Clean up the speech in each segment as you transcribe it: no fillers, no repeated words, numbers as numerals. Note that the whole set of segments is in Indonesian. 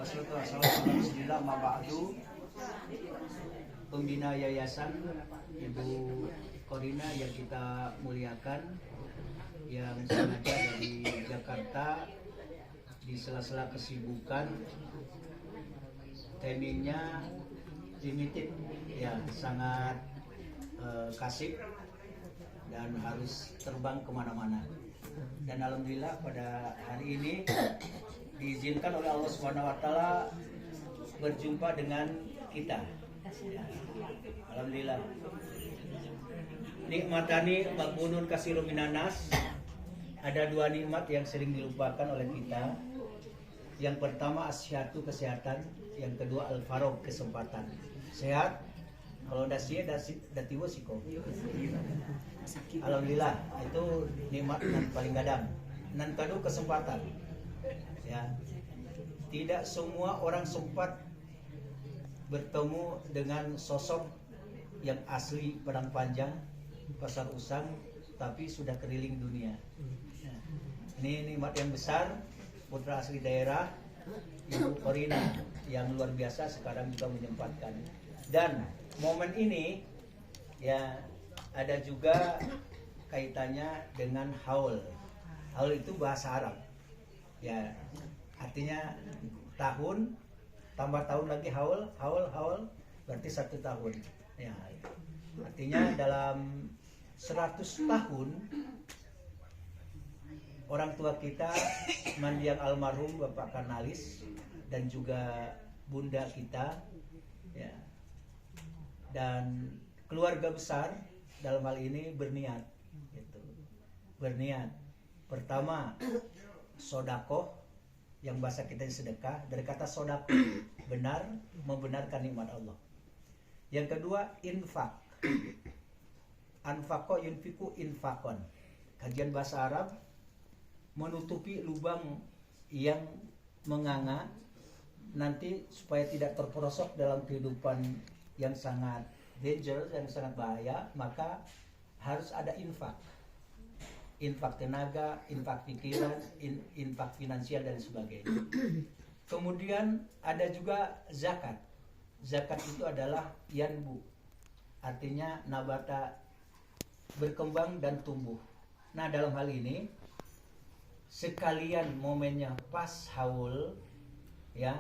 Alhamdulillah, mabadu pembina yayasan Ibu Korina yang kita muliakan, yang sengaja dari Jakarta di sela-sela kesibukan, timingnya limited ya, sangat kasih dan harus terbang kemana-mana. Dan alhamdulillah pada hari ini diizinkan oleh Allah Subhanahu Wa Taala berjumpa dengan kita. Ya, alhamdulillah. Nikmatani magbunun kasiru minanas. Ada dua nikmat yang sering dilupakan oleh kita. Yang pertama asyhatu, kesehatan. Yang kedua al-farog, kesempatan. Sehat. Kalau dasi datiwo siko. Alhamdulillah, itu nikmat yang paling gadang. Nan kadu kesempatan. Ya. Tidak semua orang sempat bertemu dengan sosok yang asli Padang Panjang, Pasar Usang, tapi sudah keliling dunia. Ya. Ini nikmat yang besar, putra asli daerah Ibu Korina yang luar biasa sekarang juga menyempatkan. Dan momen ini ya ada juga kaitannya dengan haul. Haul itu bahasa Arab. Ya, artinya tahun tambah tahun lagi haul berarti 1 tahun. Ya, artinya dalam 100 tahun orang tua kita mendiang almarhum Bapak Karnalis dan juga bunda kita ya, dan keluarga besar dalam hal ini berniat gitu. Berniat pertama sodakoh, yang bahasa kita sedekah, dari kata sodakoh benar, membenarkan nikmat Allah. Yang kedua infak, anfaqo yunfiku infakon, kajian bahasa Arab, menutupi lubang yang menganga nanti supaya tidak terperosok dalam kehidupan yang sangat dangerous, yang sangat bahaya, maka harus ada infak. Infak tenaga, infak pikiran, infak finansial dan sebagainya. Kemudian ada juga zakat. Zakat itu adalah yanbu, artinya nabata, berkembang dan tumbuh. Nah dalam hal ini sekalian momennya pas haul ya,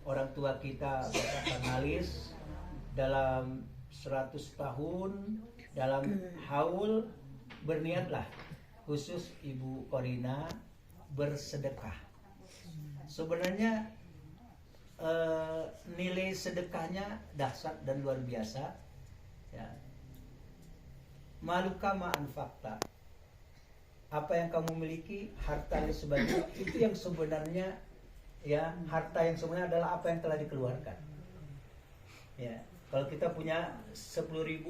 orang tua kita Bapak Karnalis dalam 100 tahun dalam haul berniatlah khusus Ibu Korina bersedekah. Sebenarnya nilai sedekahnya dahsyat dan luar biasa ya. Maluka ma anfaqta, apa yang kamu miliki, harta dan sebagainya, itu yang sebenarnya ya, harta yang sebenarnya adalah apa yang telah dikeluarkan. Ya, kalau kita punya 10.000,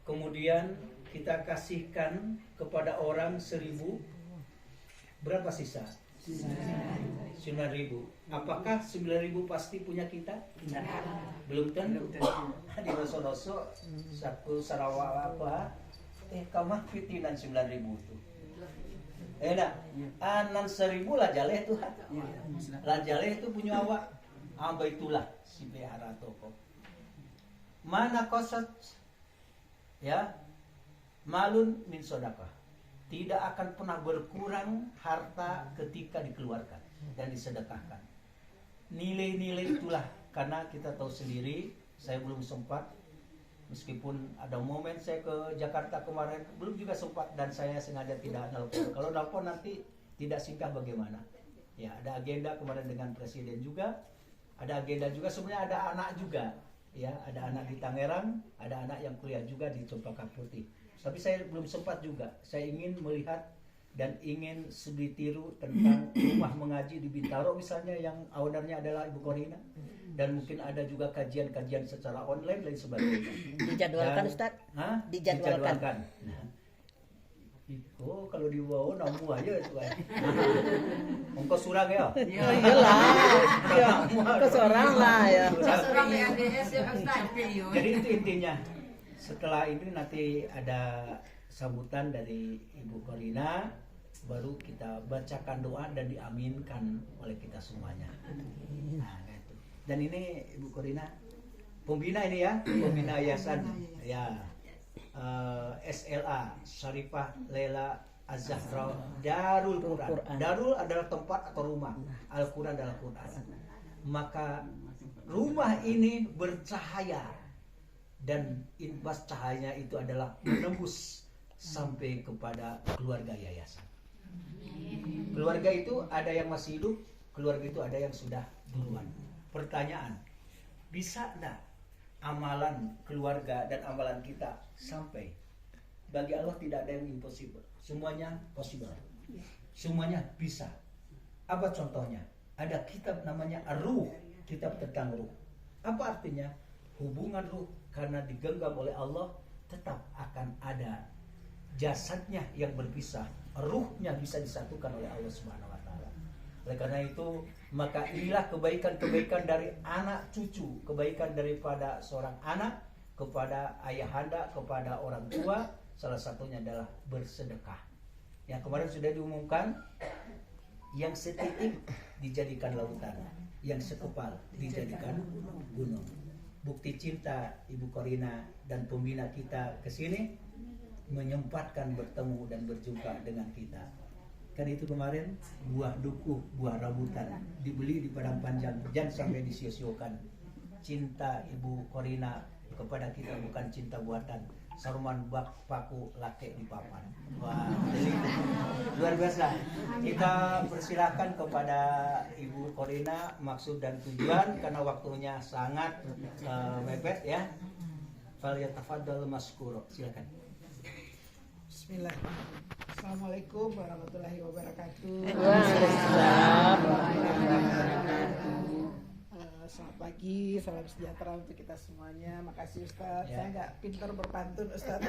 kemudian kita kasihkan kepada orang 1.000, berapa sisa? 9.000. Apakah 9.000 pasti punya kita? Belum tentu. Di roso-roso satu Sarawak apa? Kamah fitinan 9.000 itu. Nah, anan 1.000 lah jaleh Tuhan. Lah jaleh itu punya awak. Amba itulah si behara toko. Mana kosat? Ya, malun min sodakah. Tidak akan pernah berkurang harta ketika dikeluarkan dan disedekahkan. Nilai-nilai itulah, karena kita tahu sendiri, saya belum sempat, meskipun ada momen saya ke Jakarta kemarin, belum juga sempat, dan saya sengaja tidak nelpon. Kalau nelpon nanti tidak singkah bagaimana. Ya, ada agenda kemarin dengan Presiden juga, ada agenda juga, sebenarnya ada anak juga. Ya, ada anak di Tangerang, ada anak yang kuliah juga di Cempaka Putih. Tapi saya belum sempat juga. Saya ingin melihat dan ingin studi tiru tentang rumah mengaji di Bintaro misalnya, yang ownernya adalah Ibu Korina. Dan mungkin ada juga kajian-kajian secara online dan sebagainya. Dijadwalkan Ustaz? Dijadwalkan. Nah, itu kalau dibawa namu aja itu kan. Ongkos surang ya? Iyalah. Ongkos orang lah ya. Jadi itu intinya. Setelah ini nanti ada sambutan dari Ibu Korina baru kita bacakan doa dan diaminkan oleh kita semuanya. Nah, gitu. Dan ini Ibu Korina pembina ini ya, pembina yayasan ya, SLA Syarifah Laila Az-Zahra Darul Quran. Darul adalah tempat atau rumah, Al-Quran adalah Quran. Maka rumah ini bercahaya dan imbas cahayanya itu adalah menembus sampai kepada keluarga yayasan. Keluarga itu ada yang masih hidup, keluarga itu ada yang sudah duluan. Pertanyaan, bisa enggak amalan keluarga dan amalan kita sampai? Bagi Allah tidak ada yang impossible. Semuanya possible. Semuanya bisa. Apa contohnya? Ada kitab namanya Ar-Ruh, kitab tentang ruh. Apa artinya? Hubungan ruh karena digenggam oleh Allah tetap akan ada jasadnya yang berpisah, ruhnya bisa disatukan oleh Allah Subhanahu wa taala. Oleh karena itu, maka inilah kebaikan-kebaikan dari anak cucu, kebaikan daripada seorang anak kepada ayahanda, kepada orang tua, salah satunya adalah bersedekah. Yang kemarin sudah diumumkan, yang setitik dijadikan lautan, yang sekepal dijadikan gunung. Bukti cinta Ibu Korina dan pembina kita ke sini menyempatkan bertemu dan berjumpa dengan kita. Kan itu kemarin buah duku, buah rambutan dibeli di Padang Panjang, jangan sampai disia-siakan. Cinta Ibu Korina kepada kita bukan cinta buatan. Saruman bak paku lake di papan. Wah, jadi luar biasa. Kita persilakan kepada Ibu Korina maksud dan tujuan karena waktunya sangat mepet ya. Fal yatafaddal maskuro. Silakan. Bismillahirrahmanirrahim. Assalamualaikum warahmatullahi wabarakatuh. Waalaikumsalam warahmatullahi wabarakatuh. Selamat pagi, salam sejahtera untuk kita semuanya. Makasih Ustadz. Ya. Saya nggak pintar berpantun Ustadz.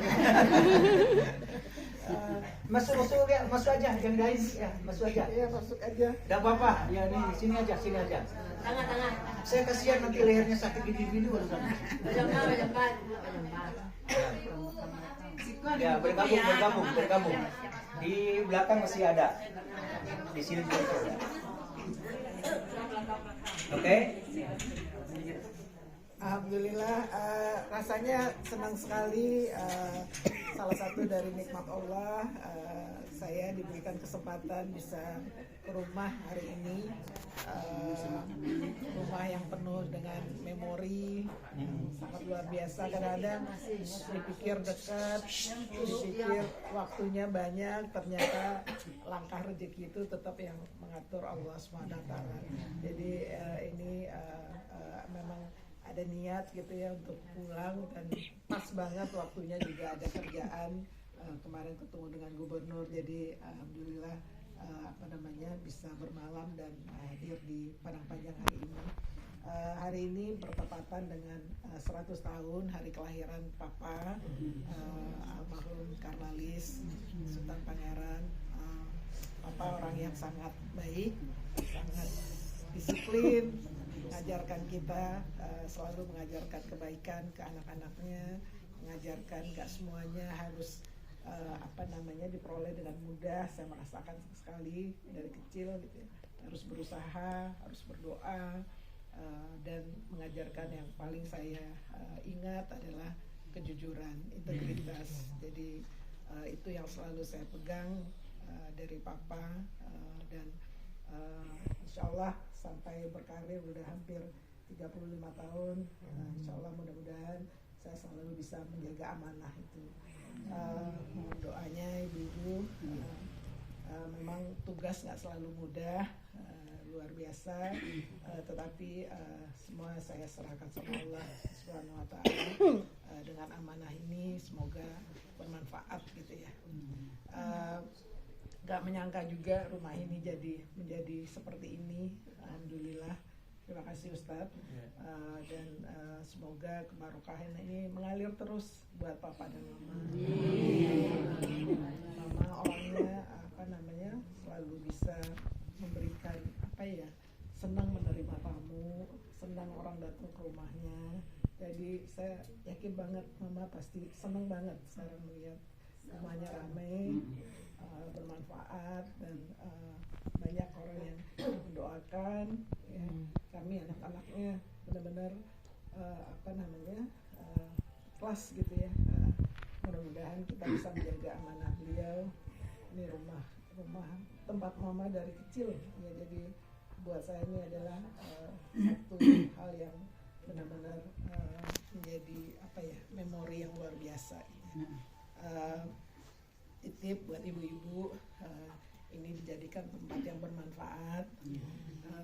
Masuk ya, masuk aja, jangan guys ya, masuk aja. Iya masuk aja. Gak apa-apa, ya nih sini aja. Tengah. Saya kasihan nanti lehernya sakit gini-gini urusan. Berjembat. Ya bergabung. Di belakang masih ada. Di sini juga ada. Oke. Alhamdulillah, rasanya senang sekali. Salah satu dari nikmat Allah, saya diberikan kesempatan bisa ke rumah hari ini. Rumah yang penuh dengan memori sangat luar biasa. Kadang-kadang dipikir dekat, dipikir waktunya banyak, ternyata langkah rezeki itu tetap yang mengatur Allah SWT. Jadi ini memang ada niat gitu ya untuk pulang dan pas banget waktunya juga ada kerjaan. Kemarin ketemu dengan gubernur, jadi alhamdulillah bisa bermalam dan hadir di Padang Panjang hari ini. Hari ini bertepatan dengan 100 tahun hari kelahiran Papa, almarhum Karnalis Sultan Pangeran. Papa orang yang sangat baik, sangat disiplin, mengajarkan kita, selalu mengajarkan kebaikan ke anak-anaknya, mengajarkan gak semuanya harus diperoleh dengan mudah. Saya merasakan sekali dari kecil gitu ya. Harus berusaha, harus berdoa, dan mengajarkan yang paling saya ingat adalah kejujuran, integritas. Jadi itu yang selalu saya pegang dari Papa, dan insya Allah sampai berkarir udah hampir 35 tahun, insya Allah mudah-mudahan saya selalu bisa menjaga amanah itu. Mohon doanya ibu-ibu. Memang tugas nggak selalu mudah, luar biasa, tetapi semua saya serahkan sama Allah Subhanahu wa taala. Dengan amanah ini semoga bermanfaat gitu ya. Gak menyangka juga rumah ini menjadi seperti ini. Alhamdulillah. Terima kasih Ustadz, dan semoga kebarokahan ini mengalir terus buat Papa dan Mama. Mama orangnya selalu bisa memberikan senang menerima tamu, senang orang datang ke rumahnya. Jadi saya yakin banget Mama pasti senang banget sekarang melihat rumahnya ramai. bermanfaat dan banyak orang yang mendoakan ya. Kami anak-anaknya benar-benar kelas gitu ya. Mudah-mudahan kita bisa menjaga amanah beliau. Ini rumah tempat mama dari kecil ya, jadi buat saya ini adalah satu hal yang benar-benar menjadi memori yang luar biasa. Titip buat ibu-ibu, ini dijadikan tempat yang bermanfaat.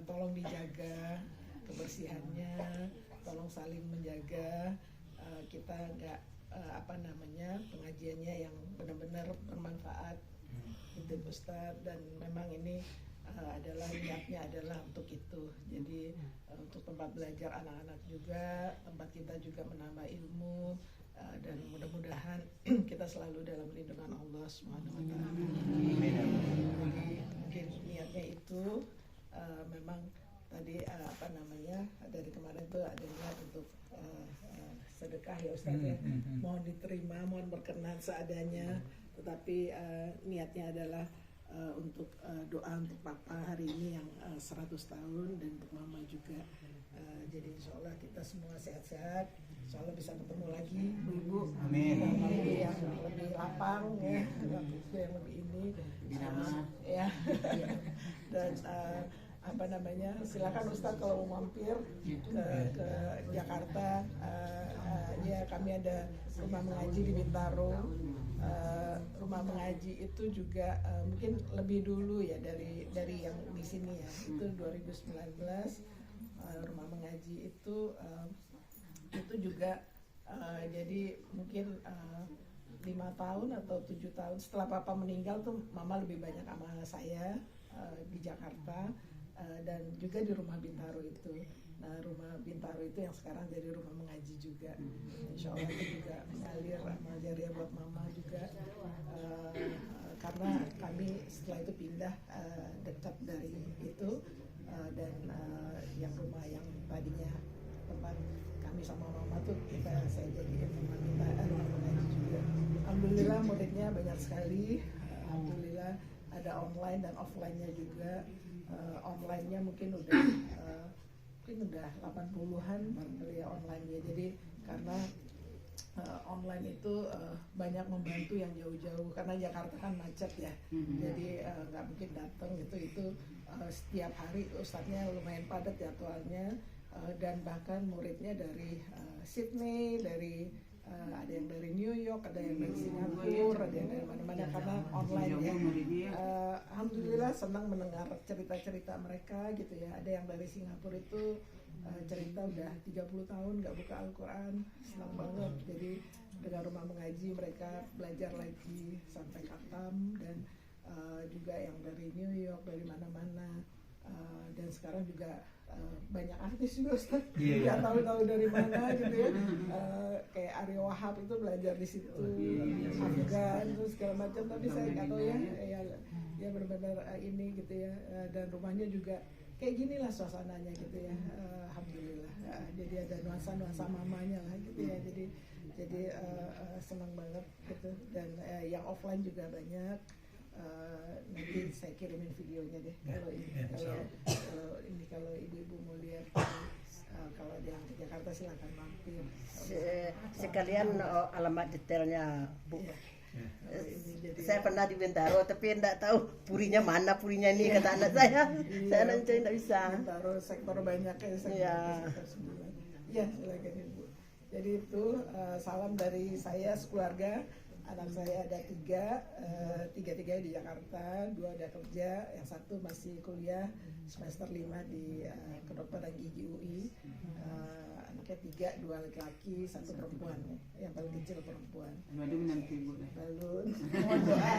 Tolong dijaga kebersihannya, tolong saling menjaga. Kita nggak pengajiannya yang benar-benar bermanfaat, itu Ustadz. Dan memang ini niatnya adalah untuk itu. Jadi untuk tempat belajar anak-anak juga, tempat kita juga menambah ilmu, dan mudah-mudahan kita selalu dalam lindungan Allah Subhanahu wa taala. Jadi mungkin niatnya itu memang tadi dari kemarin itu ada niat untuk sedekah ya Ustaz ya. Mohon diterima, mohon berkenan seadanya, tetapi niatnya adalah untuk doa untuk Papa hari ini yang 100 tahun dan untuk Mama juga. Jadi insya Allah kita semua sehat-sehat, insya Allah bisa ketemu lagi Ibu. Amin. Yang lebih lapang ya, yang lebih ini ya. Dan silakan Ustadz kalau mau mampir ke Jakarta. Ya kami ada rumah mengaji di Bintaro. Rumah mengaji itu juga mungkin lebih dulu ya dari yang di sini ya. Itu 2019 rumah mengaji itu juga jadi mungkin 5 tahun atau 7 tahun setelah Papa meninggal tuh Mama lebih banyak sama saya di Jakarta. Dan juga di rumah Bintaro itu. Nah rumah Bintaro itu yang sekarang jadi rumah mengaji juga. Insya Allah itu juga mengalir amal jariah buat Mama juga. Karena kami setelah itu pindah dekat dari itu, dan yang rumah yang tadinya tempat kami sama Mama tuh saya jadikan rumah mengaji juga. Alhamdulillah muridnya banyak sekali. Alhamdulillah ada online dan offline-nya juga. Online-nya mungkin udah 80-an barangkali ya online-nya. Jadi karena online itu banyak membantu yang jauh-jauh karena Jakarta kan macet ya. Jadi nggak mungkin datang itu setiap hari ustadznya lumayan padat jadwalnya, dan bahkan muridnya dari Sydney, dari ada yang dari New York, ada yang dari Singapura, ada yang dari mana-mana karena online ya. Alhamdulillah senang mendengar cerita-cerita mereka gitu ya. Ada yang dari Singapura itu cerita udah 30 tahun nggak buka Al-Quran, senang banget. Jadi dengan rumah mengaji mereka belajar lagi sampai khatam, dan juga yang dari New York, dari mana-mana, dan sekarang juga banyak artis juga Ustaz, nggak tahu dari mana gitu ya. Kayak Aryo Wahab itu belajar di situ, Afgan terus segala macam, tapi saya nggak tahu ya benar-benar ini gitu ya. Dan rumahnya juga kayak gini lah suasananya gitu ya. Alhamdulillah. Jadi ada nuansa mamanya lah gitu ya. Jadi senang banget gitu. Dan yang offline juga banyak. Nanti saya kirimin videonya deh kalau ibu-ibu mau lihat. Kalau ada yang ke Jakarta silakan mampir. Sekalian alamat detailnya Bu. Ya. Saya pernah di Bintaro tapi enggak tahu purinya mana ini kata anak saya. Saya anak saya enggak bisa. Bintaro sektor banyak ya, sektor 9. Ya, silakan Ibu. Jadi itu salam dari saya sekeluarga. Anak saya ada 3 di Jakarta, 2 ada kerja, yang 1 masih kuliah semester 5 di kedokteran gigi UI. Anaknya 3, 2 laki-laki, 1 perempuan, yang paling kecil perempuan. Balun nanti Bu. Balun, mohon doa,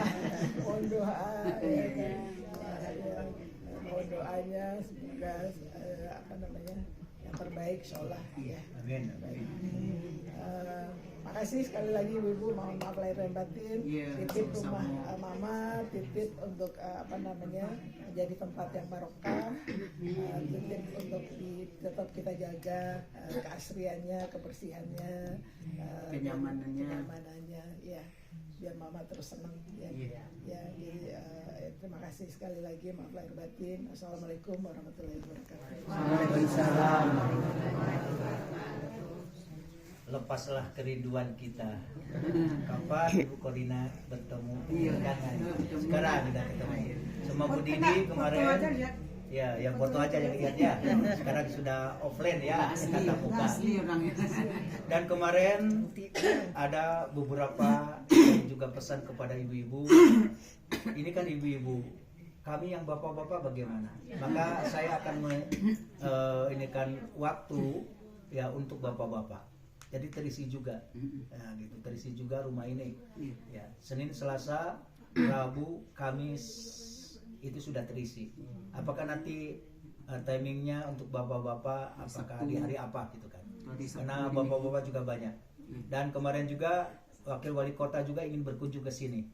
mohon doanya semoga yang terbaik, insyaallah ya. Amin. Makasih sekali lagi Ibu, mohon maaf lahir dan batin. Titip rumah Mama, titip untuk menjadi tempat yang barokah, titip untuk tetap kita jaga keasriannya, kebersihannya, kenyamanannya ya. biar mama terus senang ya. Iya. Ya, jadi terima kasih sekali lagi, maaf lahir batin. Assalamualaikum warahmatullahi wabarakatuh. Waalaikumsalam. Lepaslah kerinduan kita. Kapan Ibu Korina bertemu? Jangan. Sekarang kita ketemu. Sama Bu Didi kemarin. Ya, yang foto aja yang lihat ya. Sekarang sudah offline ya, tatap muka. Dan kemarin ada beberapa yang juga pesan kepada ibu-ibu. Ini kan ibu-ibu. Kami yang bapak-bapak bagaimana? Maka saya akan ini kan waktu ya untuk bapak-bapak. Jadi terisi juga, nah, gitu, terisi juga rumah ini. Ya, Senin, Selasa, Rabu, Kamis itu sudah terisi. Apakah nanti timingnya untuk bapak-bapak, apakah di hari apa gitu kan? Karena bapak-bapak juga banyak. Dan kemarin juga wakil wali kota juga ingin berkunjung ke sini.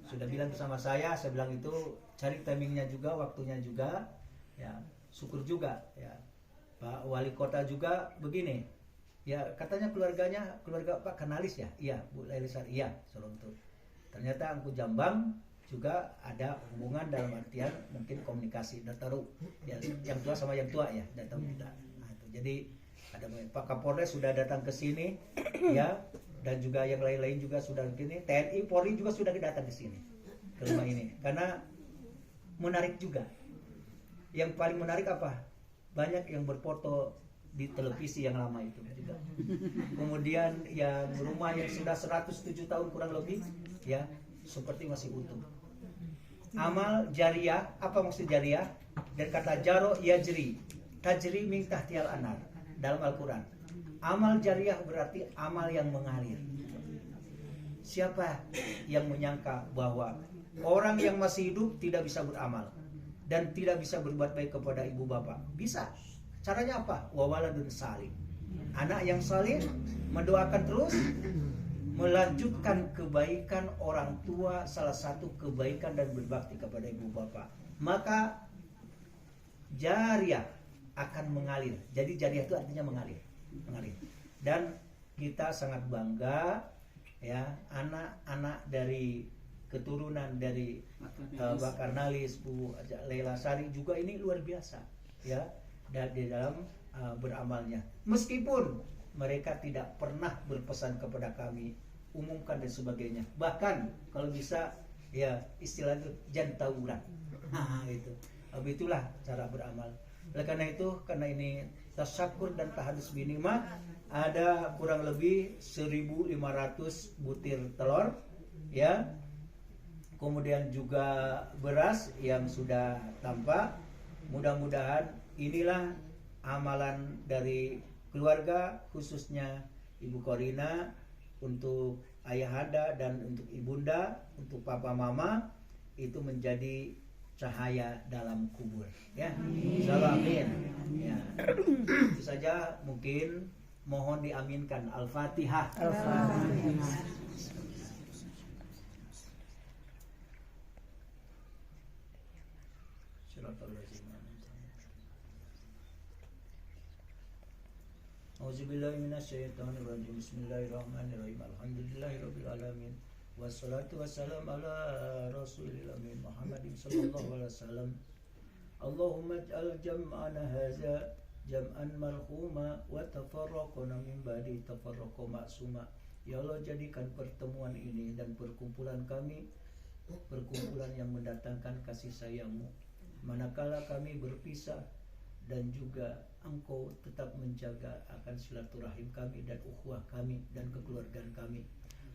Sudah bilang bersama saya bilang itu cari timingnya juga, waktunya juga. Ya, syukur juga. Ya, Pak Wali Kota juga begini. Ya katanya keluarga Pak Kanalis ya, iya Bu Lailisar, iya Solontur. Ternyata Angku Jambang juga ada hubungan dalam artian mungkin komunikasi, dan taruh ya, yang tua sama yang tua ya, dan tahu kita. Nah, itu. Jadi ada Pak Kapolres sudah datang ke sini, ya, dan juga yang lain-lain juga sudah ke sini. TNI, Polri juga sudah datang ke sini, ke rumah ini, karena menarik juga. Yang paling menarik apa? Banyak yang berfoto di televisi yang lama itu juga. Kemudian yang rumah yang sudah 107 tahun kurang lebih ya seperti masih utuh. Amal jariah, apa maksud jariah? Dan kata jaro yajri, tajri min tahtial anar dalam Al-Qur'an. Amal jariah berarti amal yang mengalir. Siapa yang menyangka bahwa orang yang masih hidup tidak bisa beramal dan tidak bisa berbuat baik kepada ibu bapak? Bisa. Caranya apa? Wawaladun salih. Anak yang salih mendoakan terus, melanjutkan kebaikan orang tua, salah satu kebaikan dan berbakti kepada ibu bapak. Maka jariah akan mengalir. Jadi jariah itu artinya mengalir. Dan kita sangat bangga ya, anak-anak dari keturunan dari Pak Karnalis, Bu Leila Sari juga ini luar biasa ya. Dan di dalam beramalnya, meskipun mereka tidak pernah berpesan kepada kami, umumkan dan sebagainya. Bahkan kalau bisa ya istilah itu jantauran. Itu. Itulah cara beramal. Oleh karena itu, karena ini tasyakur dan tahadus binimah, ada kurang lebih 1.500 butir telur ya. Kemudian juga beras yang sudah tampak. Mudah-mudahan inilah amalan dari keluarga, khususnya Ibu Korina, untuk ayahanda dan untuk ibunda, untuk papa mama, itu menjadi cahaya dalam kubur ya. Insyaallah amin. Ya. Itu saja, mungkin mohon diaminkan. Al-Fatihah. Al-Fatihah. Auzubillahi minasyaitonirrajim. Bismillahirrahmanirrahim. Alhamdulillahirabbil alamin. Wassalatu wassalamu ala rasulil amin Muhammadin sallallahu alaihi wasallam. Allahumma ij'al jam'ana hadza jam'an marhuma wa tafarraqna min ba'di tafarraqa ma'suma. Ya Allah, jadikan pertemuan ini dan perkumpulan kami perkumpulan yang mendatangkan kasih sayang-Mu. Manakala kami berpisah, dan juga Engkau tetap menjaga akan silaturahim kami dan ukhuwah kami dan kekeluargaan kami.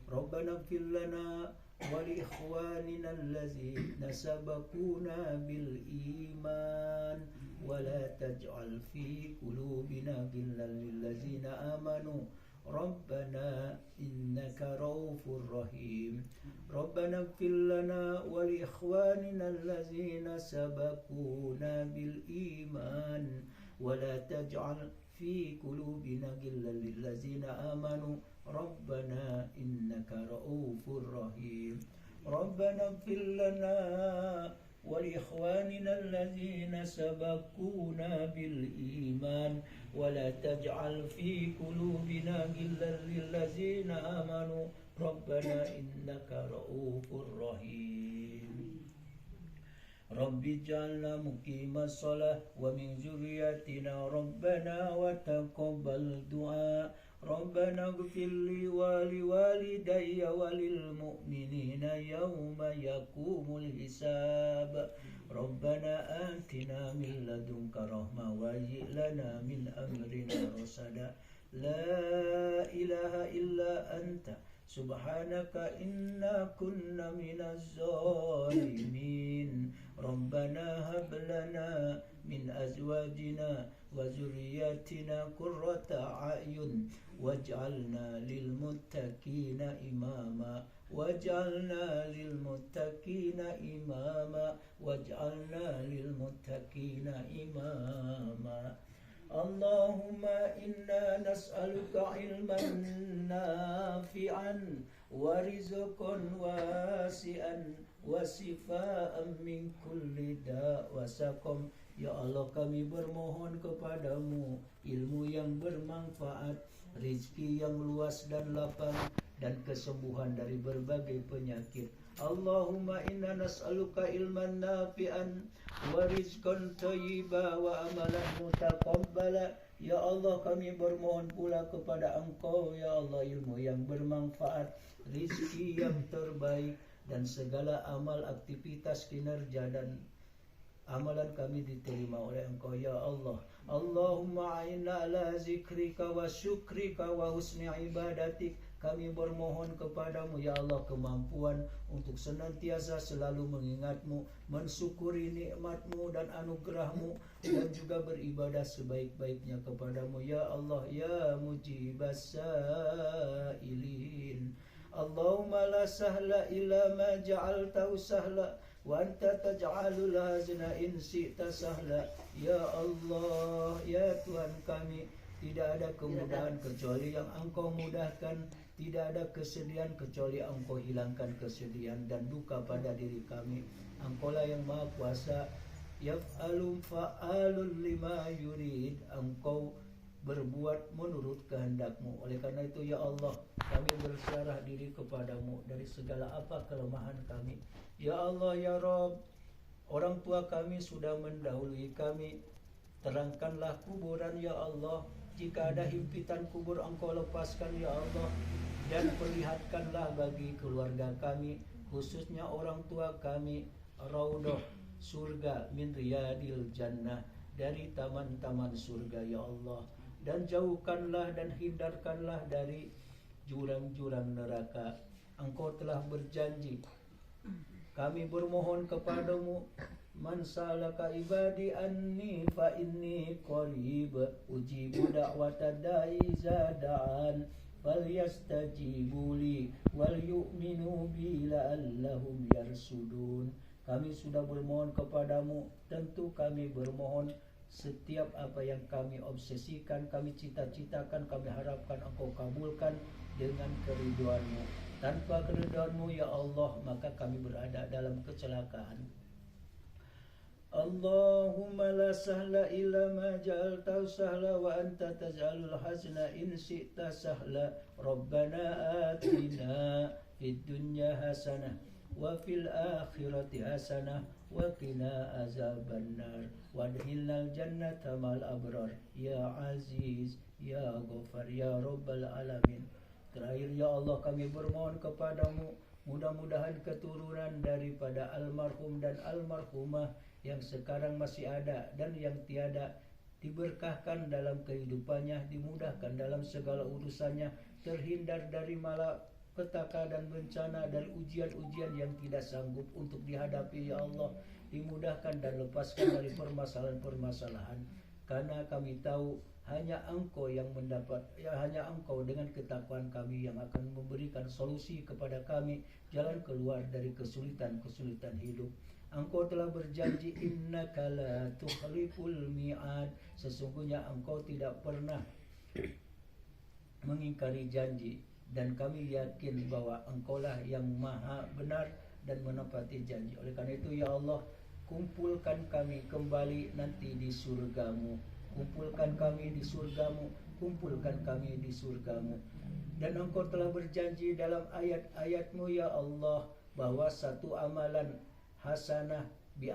Rabbana fil lana wa li ikhwanina allazina sabaquna bil iman wa la taj'al fi qulubina ghillan lil ladzina amanu Rabbana innaka raufur rahim. Rabbana fil lana wa li ikhwanina allazina sabaquna bil iman wa la taj'al fi qulubina ghillan lil ladzina amanu Rabbana innaka raufur rahim. Rabbana fil lana ولإخواننا الذين سبقونا بالإيمان ولا تجعل في قلوبنا غلا للذين آمنوا ربنا إنك رؤوف رحيم رب اجعلنا مقيم الصلاة ومن ذريتنا ربنا وتقبل دعاء ربنا اغفر لي ولوالدي وللمؤمنين يوم يقوم الحساب ربنا آتنا من لدنك رحمة وهيئ لنا من أمرنا رشدا لا إله إلا أنت سبحانك إنا كنا من الظالمين ربنا هب لنا من أزواجنا وذرياتنا قرة أعين واجعلنا للمتقين إماما واجعلنا للمتقين إماما واجعلنا للمتقين إماما اللهم إنا نسألك علما نافعا ورزقا واسعا وشفاء من كل داء وسقم. Ya Allah, kami bermohon kepadamu ilmu yang bermanfaat, rizki yang luas dan lapang, dan kesembuhan dari berbagai penyakit. Allahumma inna nas'aluka ilman nafi'an wa rizqan thayyiba wa amalan mutaqabbala. Ya Allah, kami bermohon pula kepada Engkau, ya Allah, ilmu yang bermanfaat, rizki yang terbaik, dan segala amal, aktivitas, kinerja dan amalan kami diterima oleh Engkau, ya Allah. Allahumma a'inna ala zikrika wa syukrika wa husni ibadatik. Kami bermohon kepadamu, ya Allah, kemampuan untuk senantiasa selalu mengingatmu, mensyukuri nikmatmu dan anugerahmu, dan juga beribadah sebaik-baiknya kepadamu, ya Allah, ya mujibas sa'ilin. Allahumma la sahla illa ma ja'altahu sahla wa anta taj'alul hazna in syi'ta sahla. Ya Allah, ya Tuhan kami, tidak ada kemudahan kecuali yang Engkau mudahkan, tidak ada kesedihan kecuali Engkau hilangkan kesedihan dan duka pada diri kami. Engkaulah yang Maha Kuasa, yaf'alun fa'alun lima yurid. Engkau berbuat menurut kehendak-Mu. Oleh karena itu, ya Allah, kami berserah diri kepadamu dari segala apa kelemahan kami. Ya Allah, ya Rabb, orang tua kami sudah mendahului kami. Terangkanlah kuburan, ya Allah. Jika ada himpitan kubur, Engkau lepaskan, ya Allah. Dan perlihatkanlah bagi keluarga kami, khususnya orang tua kami, raudhah surga min riyadil jannah, dari taman-taman surga, ya Allah. Dan jauhkanlah dan hindarkanlah dari jurang-jurang neraka. Engkau telah berjanji, kami bermohon kepadamu, man salaka ibadi anni fa inni qarib ujibu da'watad da'i zada'an falyastajibu li wal yu'minu bi la'allahum yarsudun. Kami sudah bermohon kepadamu, tentu kami bermohon setiap apa yang kami obsesikan, kami cita-citakan, kami harapkan Engkau kabulkan dengan keridhoan-Mu. Tanpa keridhoan-Mu, ya Allah, maka kami berada dalam kecelakaan. Allahumma la sahla illa ma ja'altahu sahla wa anta taj'alul hazna in syi'ta sahla. Rabbana atina fid dunya hasanah wa fil akhirati hasanah wa qina azabannar wadkhilnal jannata mal abrar ya aziz ya ghafar ya rabbal alamin. Terakhir, ya Allah, kami bermohon kepadamu, mudah-mudahan keturunan daripada almarhum dan almarhumah yang sekarang masih ada dan yang tiada diberkahkan dalam kehidupannya, dimudahkan dalam segala urusannya, terhindar dari malapetaka dan bencana, dari ujian-ujian yang tidak sanggup untuk dihadapi, ya Allah, dimudahkan dan lepaskan dari permasalahan-permasalahan. Karena kami tahu hanya Engkau yang mendapat, hanya Engkau dengan ketakwaan kami yang akan memberikan solusi kepada kami, jalan keluar dari kesulitan-kesulitan hidup. Engkau telah berjanji, innaka la tukhliful mi'ad. Sesungguhnya Engkau tidak pernah mengingkari janji, dan kami yakin bahwa Engkaulah yang maha benar dan menepati janji. Oleh karena itu, ya Allah, kumpulkan kami kembali nanti di surgamu, kumpulkan kami di surgamu, kumpulkan kami di surgamu. Dan Engkau telah berjanji dalam ayat-ayatmu ya Allah bahwa satu amalan hasanah bi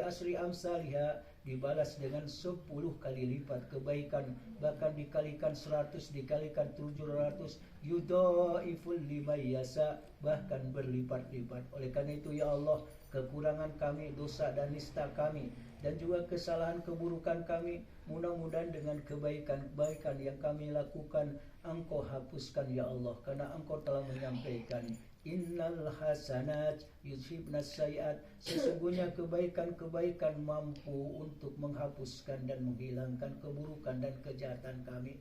asri amsalha dibalas dengan 10 kali lipat kebaikan, bahkan dikalikan 100, dikalikan 700, yudhaiful liman yasa, bahkan berlipat-lipat. Oleh karena itu ya Allah, kekurangan kami, dosa dan nista kami, dan juga kesalahan keburukan kami, mudah-mudahan dengan kebaikan-kebaikan yang kami lakukan Engkau hapuskan ya Allah, karena Engkau telah menyampaikan innal hasanat yudhibnas sayiat, sesungguhnya kebaikan-kebaikan mampu untuk menghapuskan dan menghilangkan keburukan dan kejahatan kami.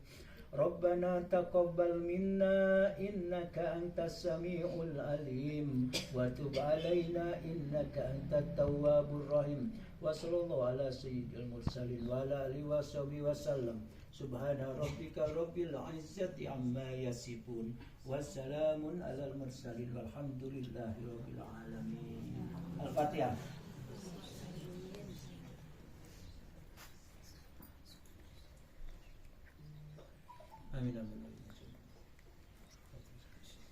Rabbana taqabbal minna innaka antas samiul alim wa tub alaina innaka antat tawwabur rahim. Wa sallallahu ala sayyidil mursalin wa ala alihi washabihi wasallam. Subhana rabbika rabbil izzati amma yasifun wa salamun alal mursalin walhamdulillahi rabbil alamin. Al-Fatihah. Amin amin.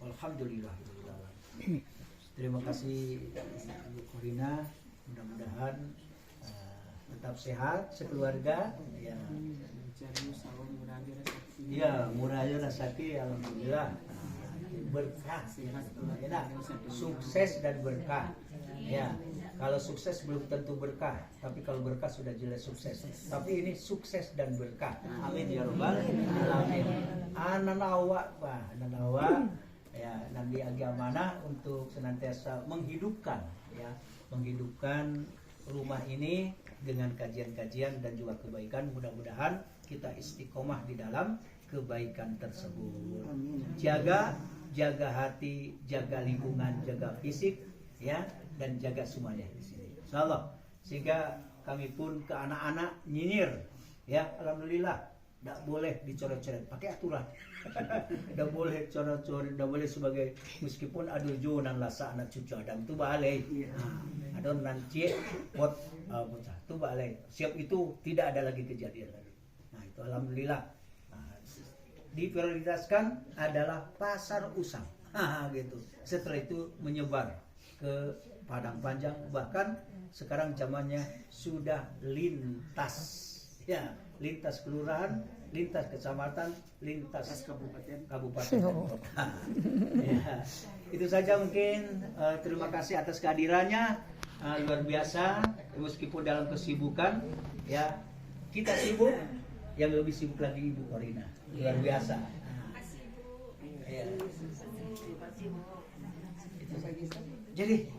Alhamdulillahirabbil alamin. Terima kasih Bu Korina, mudah-mudahan tetap sehat sekeluarga ya. Ya, murahnya rasaki alhamdulillah. Berkah, enak, sukses dan berkah. Ya, kalau sukses belum tentu berkah, tapi kalau berkah sudah jelas sukses. Tapi ini sukses dan berkah. Amin ya rabbal alamin. Ananawa, ya, Nabi Agamana untuk senantiasa menghidupkan, ya, menghidupkan rumah ini dengan kajian-kajian dan juga kebaikan. Mudah-mudahan kita istiqomah di dalam kebaikan tersebut. Jaga hati, jaga lingkungan, jaga fisik, ya, dan jaga semuanya di sini. Insyaallah. Sehingga kami pun ke anak-anak nyinyir, ya, alhamdulillah. Tidak boleh dicoret-coret, pakai aturan. Tidak boleh coret-coret, tidak boleh sebagai meskipun ada jonan lasa anak cucu Adam itu balai. Ada nanti pot bocah itu balai. Siap itu tidak ada lagi kejadian lagi. Nah itu alhamdulillah. Nah, diprioritaskan adalah pasar usang. Gitu. Setelah itu menyebar ke Padang Panjang, bahkan sekarang zamannya sudah lintas, ya, lintas kelurahan, lintas kecamatan, lintas kabupaten dan kota. Ya, itu saja mungkin. Terima kasih atas kehadirannya, luar biasa. Meskipun dalam kesibukan, ya, kita sibuk, yang lebih sibuk lagi Ibu Korina, luar biasa. Ya. Jadi,